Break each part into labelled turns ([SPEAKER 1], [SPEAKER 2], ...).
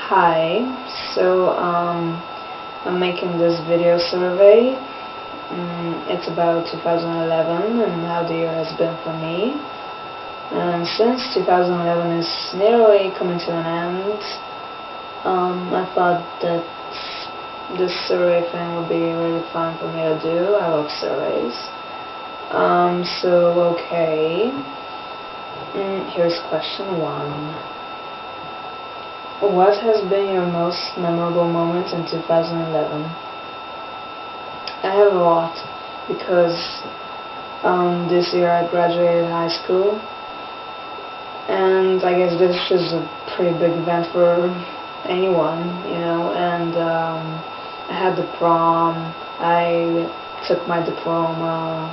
[SPEAKER 1] Hi, I'm making this video survey. It's about 2011 and how the year has been for me. And since 2011 is nearly coming to an end, I thought that this survey thing would be really fun for me to do. I love surveys. Okay. Here's question 1. What has been your most memorable moment in 2011? I have a lot, because this year I graduated high school, and I guess this is a pretty big event for anyone, and I had the prom, I took my diploma,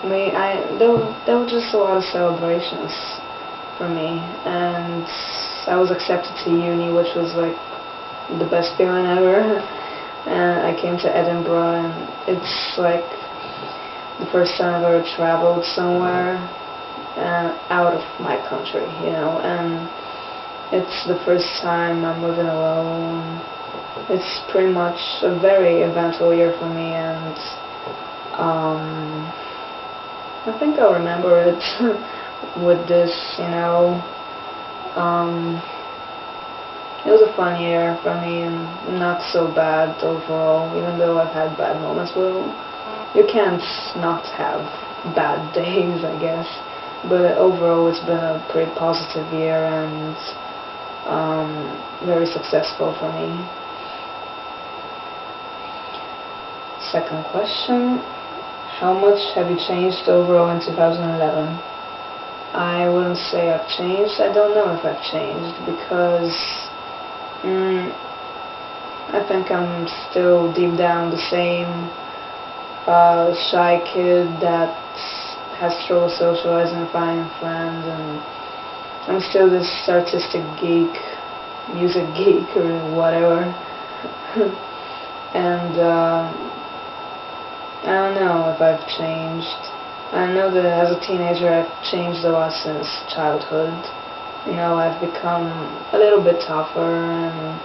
[SPEAKER 1] there were just a lot of celebrations for me, and I was accepted to uni, which was like the best feeling ever. And I came to Edinburgh, and it's like the first time I've ever traveled somewhere out of my country, and it's the first time I'm living alone. It's pretty much a very eventful year for me, and I think I'll remember it with this, it was a fun year for me, and not so bad overall, even though I've had bad moments. Well, you can't not have bad days, I guess, but overall it's been a pretty positive year and very successful for me. Second question, how much have you changed overall in 2011? I wouldn't say I've changed. I don't know if I've changed, because I think I'm still deep down the same shy kid that has trouble socializing and finding friends, and I'm still this artistic geek, music geek or whatever. And I don't know if I've changed. I know that as a teenager I've changed a lot since childhood. I've become a little bit tougher, and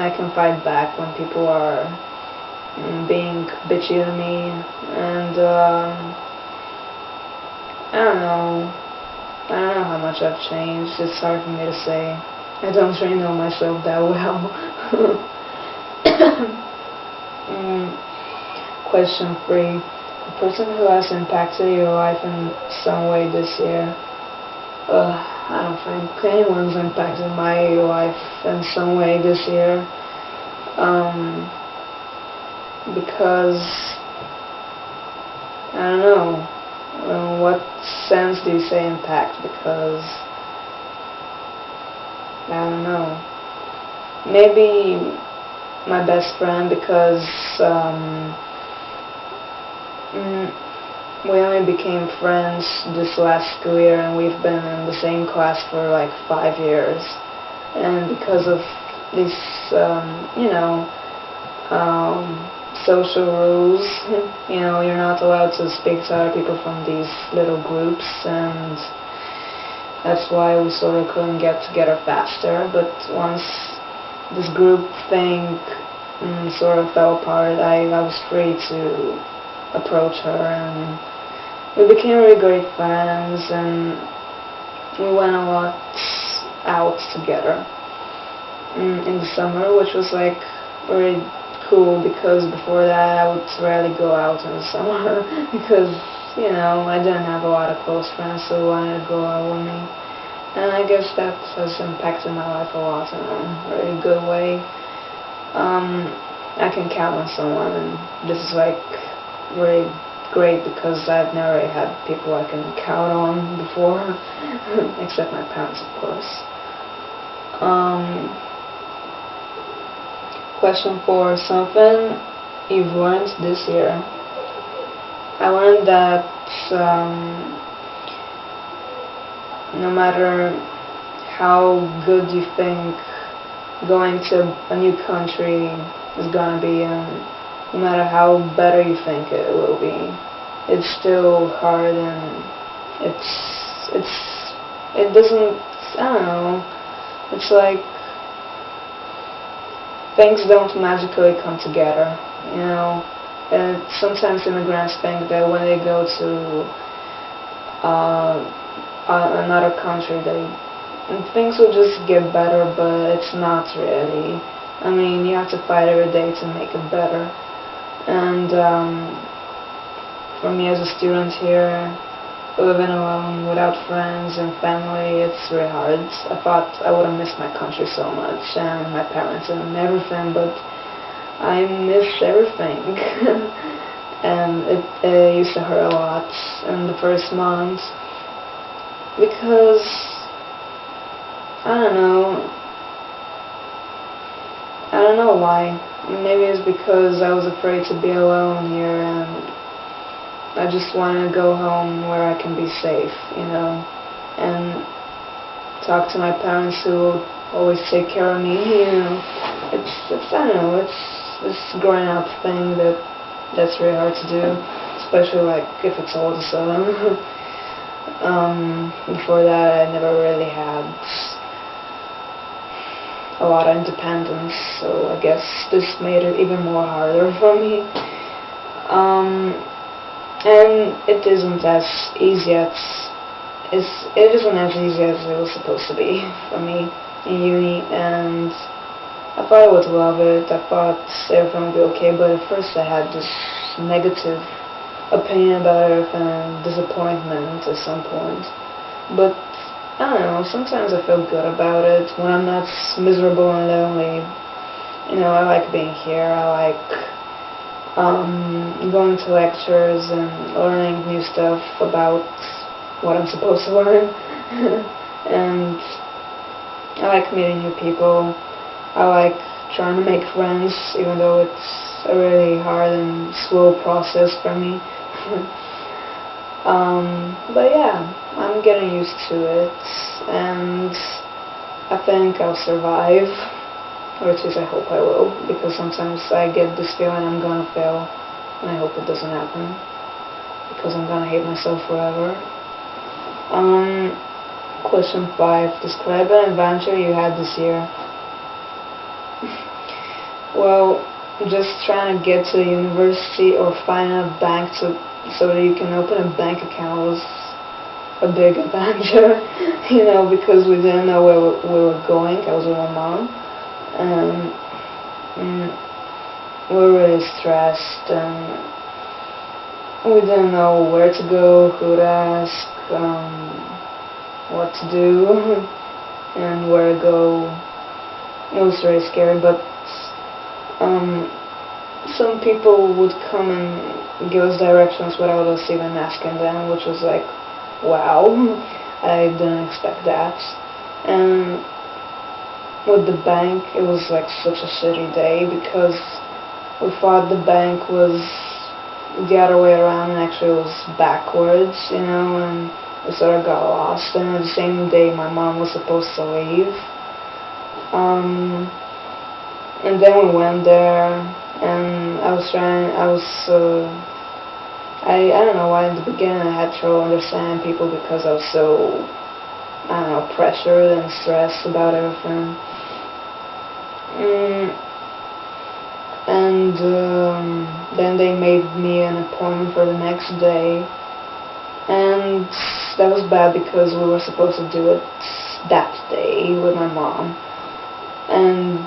[SPEAKER 1] I can fight back when people are being bitchy to me, and I don't know how much I've changed. It's hard for me to say. I don't really know myself that well. Question 3. The person who has impacted your life in some way this year. I don't think anyone's impacted my life in some way this year. Because, I don't know. In what sense do you say impact? Because, I don't know. Maybe my best friend, because we only became friends this last school year, and we've been in the same class for like 5 years. And because of these, social rules, you're not allowed to speak to other people from these little groups, and that's why we sort of couldn't get together faster. But once this group thing sort of fell apart, I was free to approach her, and we became really great friends, and we went a lot out together in the summer, which was like really cool, because before that I would rarely go out in the summer because I didn't have a lot of close friends who wanted to go out with me, and I guess that has impacted my life a lot in a really good way. I can count on someone, and this is like really great, because I've never really had people I can count on before, except my parents, of course. Question 4. Something you've learned this year. I learned that no matter how good you think going to a new country is gonna be, and no matter how better you think it will be, it's still hard, and it doesn't, I don't know, It's like things don't magically come together, you know. And sometimes immigrants think that when they go to another country, things will just get better, but it's not really. I mean, you have to fight every day to make it better. And for me as a student here, living alone without friends and family, it's really hard. I thought I would have missed my country so much and my parents and everything, but I miss everything. And it used to hurt a lot in the first month because I don't know why. Maybe it's because I was afraid to be alone here, and I just want to go home where I can be safe, you know, and talk to my parents who will always take care of me, you know. It's I don't know, it's this growing up thing that's really hard to do, especially like if it's all of a sudden. Before that, I never really had a lot of independence, so I guess this made it even more harder for me. And it isn't as easy as it isn't as easy as it was supposed to be for me in uni, and I thought I would love it. I thought everything would be okay, but at first I had this negative opinion about everything and disappointment at some point. But I don't know, sometimes I feel good about it when I'm not miserable and lonely. You know, I like being here. I like going to lectures and learning new stuff about what I'm supposed to learn. And I like meeting new people. I like trying to make friends, even though it's a really hard and slow process for me. But yeah, I'm getting used to it, and I think I'll survive, or at least I hope I will, because sometimes I get this feeling I'm gonna fail, and I hope it doesn't happen, because I'm gonna hate myself forever. Question 5. Describe an adventure you had this year. Well, just trying to get to university or find a bank so that you can open a bank account was a big adventure, you know, because we didn't know where we were going. I was with my mom, and we were really stressed, and we didn't know where to go, who to ask, what to do, and where to go. It was really scary, but some people would come and give us directions without us even asking them, which was like, wow, I didn't expect that. And with the bank, it was like such a shitty day because we thought the bank was the other way around, and actually it was backwards, you know, and we sort of got lost. And on the same day my mom was supposed to leave. And then we went there, and I don't know why in the beginning I had trouble understanding people because I was so, I don't know, pressured and stressed about everything. And then they made me an appointment for the next day, and that was bad because we were supposed to do it that day with my mom. And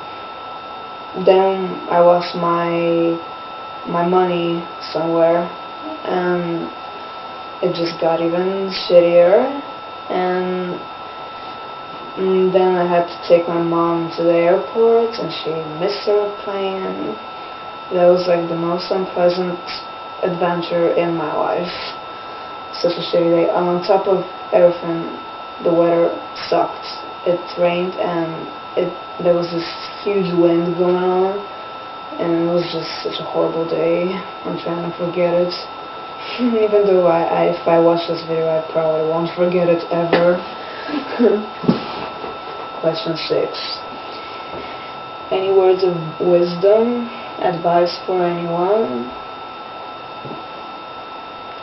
[SPEAKER 1] then I lost my money somewhere, and it just got even shittier. And then I had to take my mom to the airport, and she missed her plane. That was like the most unpleasant adventure in my life. Such a shitty day. On top of everything, the weather sucked. It rained, and there was this huge wind going on, and it was just such a horrible day. I'm trying to forget it. Even though if I watch this video, I probably won't forget it ever. Question 6. Any words of wisdom, advice for anyone?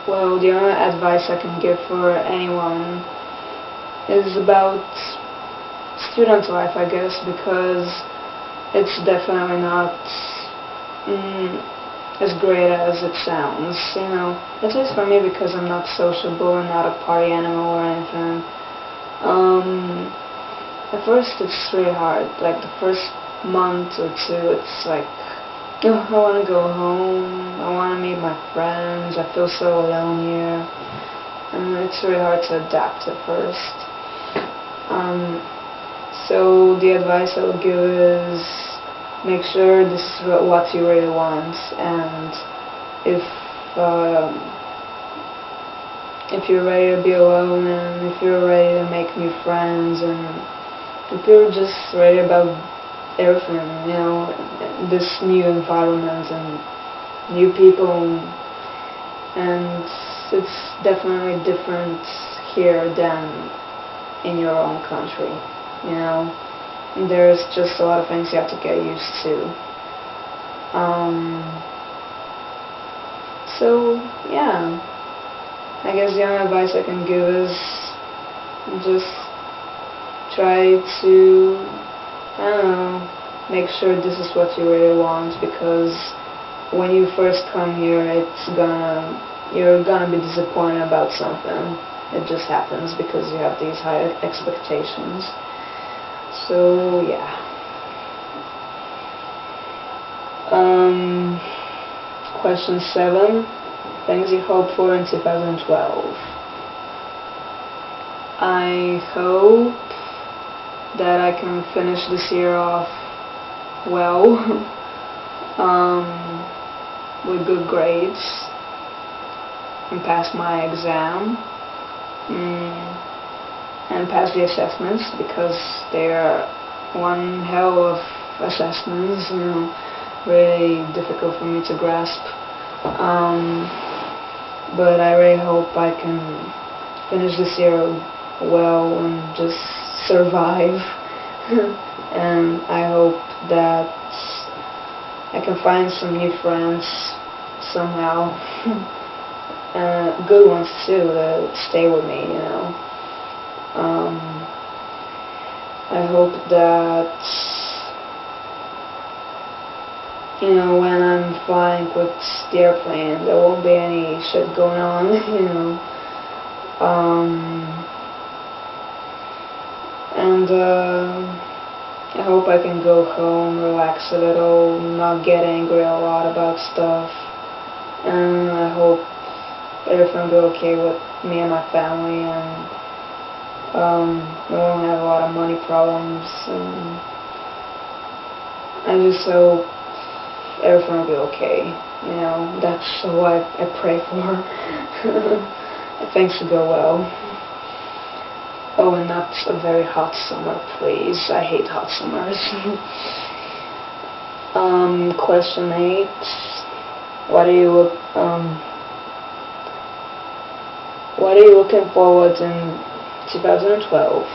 [SPEAKER 1] Well, the only advice I can give for anyone is about student life, I guess, because it's definitely not as great as it sounds, you know. At least for me, because I'm not sociable and not a party animal or anything. At first it's really hard. Like the first month or two, it's like, oh, I want to go home. I want to meet my friends. I feel so alone here, and it's really hard to adapt at first. So the advice I would give is make sure this is what you really want, and if you're ready to be alone, and if you're ready to make new friends, and if you're just ready about everything, you know, this new environment and new people, and it's definitely different here than in your own country, you know. There's just a lot of things you have to get used to. So yeah, I guess the only advice I can give is just try to, I don't know, make sure this is what you really want, because when you first come here, you're gonna be disappointed about something. It just happens because you have these high expectations. So yeah. Question 7. Things you hope for in 2012. I hope that I can finish this year off well, with good grades, and pass my exam, and pass the assessments, because they are one hell of assessments, you know, really difficult for me to grasp. But I really hope I can finish this year well and just survive. And I hope that I can find some new friends somehow. Good ones too, that stay with me, you know. I hope that, you know, when I'm flying with the airplane, there won't be any shit going on, you know. And I hope I can go home, relax a little, not get angry a lot about stuff. And I hope everything will be okay with me and my family, and we won't have a lot of money problems. And I just hope everything will be okay. You know, that's what I pray for. Things to go well. Oh, and not a very hot summer, please. I hate hot summers. Question 8. What are you looking forward in 2012?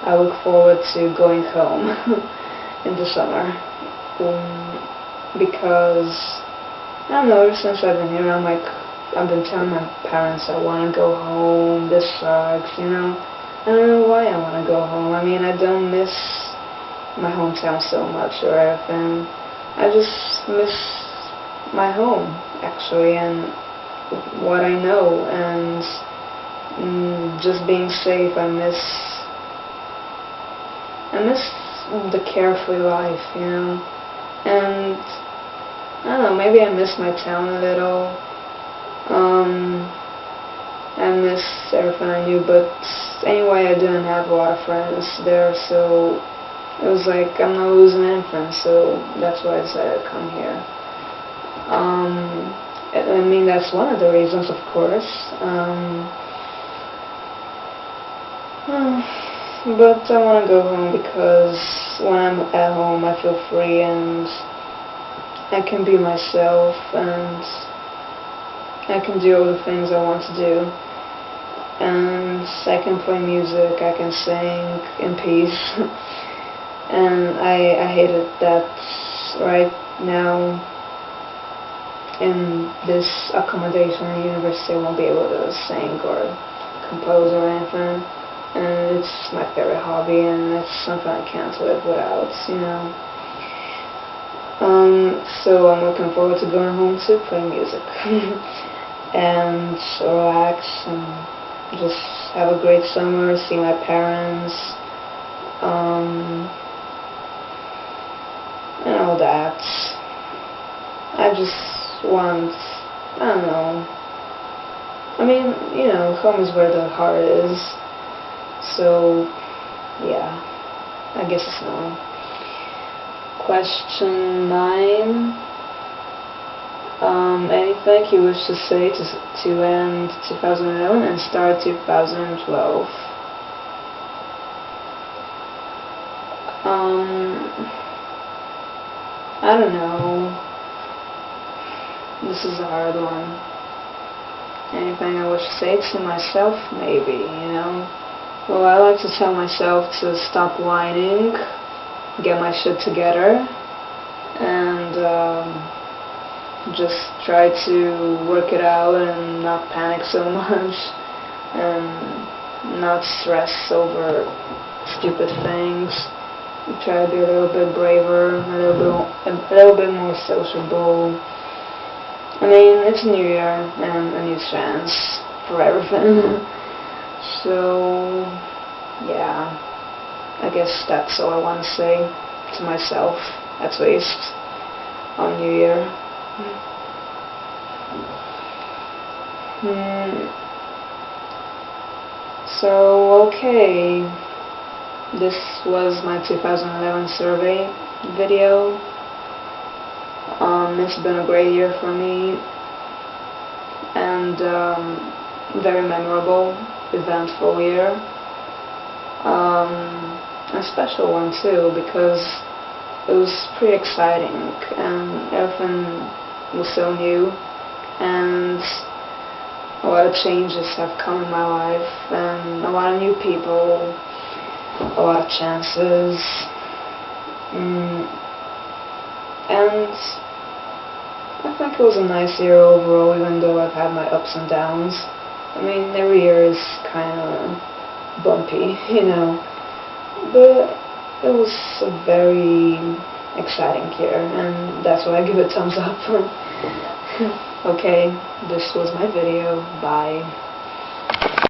[SPEAKER 1] I look forward to going home in the summer, because I don't know, ever since I've been here, I've been telling my parents I want to go home, this sucks, you know. I don't know why I want to go home. I mean, I don't miss my hometown so much or anything. I just miss my home, actually, and what I know, and just being safe. I miss the carefree life, you know. And I don't know, maybe I miss my town a little. I miss everything I knew, but anyway, I didn't have a lot of friends there, so it was like I'm not losing anything, so that's why I decided to come here. I mean, that's one of the reasons, of course. But I want to go home because when I'm at home, I feel free and I can be myself, and I can do all the things I want to do, and I can play music, I can sing in peace. And I hate it that right now in this accommodation in university I won't be able to sing or compose or anything. it's my favorite hobby, and it's something I can't live without, you know. So I'm looking forward to going home to play music and relax and just have a great summer, see my parents, and all that. I just want, I don't know, I mean, you know, home is where the heart is, so, yeah, I guess it's no. Question 9. Anything you wish to say to end 2011 and start 2012? I don't know. This is a hard one. Anything I wish to say to myself? Maybe, you know. Well, I like to tell myself to stop whining, get my shit together, and just try to work it out and not panic so much and not stress over stupid things. Try to be a little bit braver, a little bit more sociable. I mean, it's a new year and a new chance for everything. So, yeah, I guess that's all I want to say to myself, at least, on New Year. So, okay, this was my 2011 survey video. It's been a great year for me, and very memorable, eventful year. A special one too, because it was pretty exciting and everything was so new, and a lot of changes have come in my life, and a lot of new people, a lot of chances, and I think it was a nice year overall, even though I've had my ups and downs. I mean, every year is kind of bumpy, you know, but it was a very exciting year, and that's why I give it a thumbs up. Okay, this was my video. Bye.